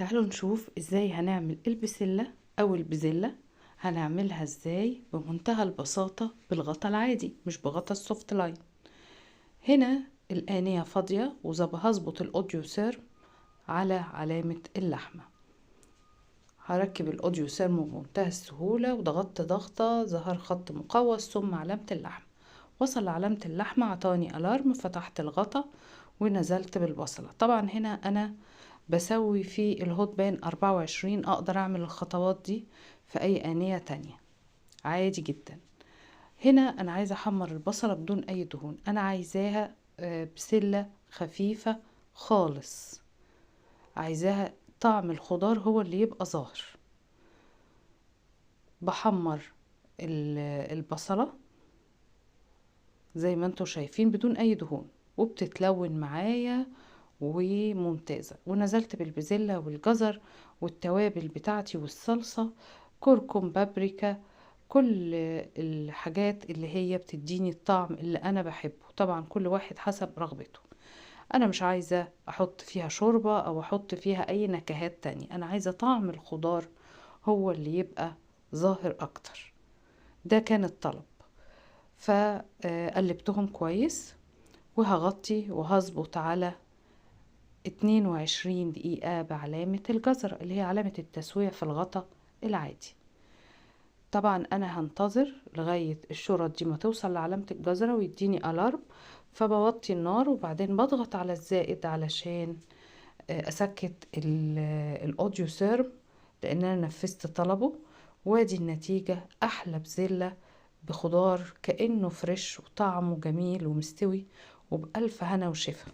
تعالوا نشوف ازاي هنعمل البسلة او البزلة. هنعملها ازاي بمنتهى البساطة بالغطا العادي مش بغطا السوفت لاين. هنا الآنية فاضية هظبط الاوديو سيرم على علامة اللحمة. هركب الاوديو سيرم بمنتهى السهولة وضغطت ضغطة ظهر خط مقوس ثم علامة اللحمة. وصل علامة اللحمة عطاني الارم، فتحت الغطا ونزلت بالبصلة. طبعا هنا انا بسوي في الهوت بان 24، اقدر اعمل الخطوات دي في اي آنية تانية عادي جدا. هنا انا عايزة احمر البصلة بدون اي دهون، انا عايزاها بسلة خفيفة خالص، عايزاها طعم الخضار هو اللي يبقى ظاهر. بحمر البصلة زي ما انتوا شايفين بدون اي دهون وبتتلون معايا وممتازة. ونزلت بالبزلة والجزر والتوابل بتاعتي والصلصة، كركم، بابريكا، كل الحاجات اللي هي بتديني الطعم اللي انا بحبه. طبعا كل واحد حسب رغبته، انا مش عايزة احط فيها شوربة او احط فيها اي نكهات تانية، انا عايزة طعم الخضار هو اللي يبقى ظاهر اكتر. ده كان الطلب. فقلبتهم كويس وهغطي وهظبط على 22 دقيقة بعلامة الجزر اللي هي علامة التسوية في الغطا العادي. طبعا انا هنتظر لغاية الشورت دي ما توصل لعلامة الجزرة ويديني الارم، فبوطي النار وبعدين بضغط على الزائد علشان اسكت الاوديو سيرم لان انا نفذت طلبه. وادي النتيجة، احلى بزلة بخضار كأنه فريش وطعمه جميل ومستوي وبألف هنا وشفا.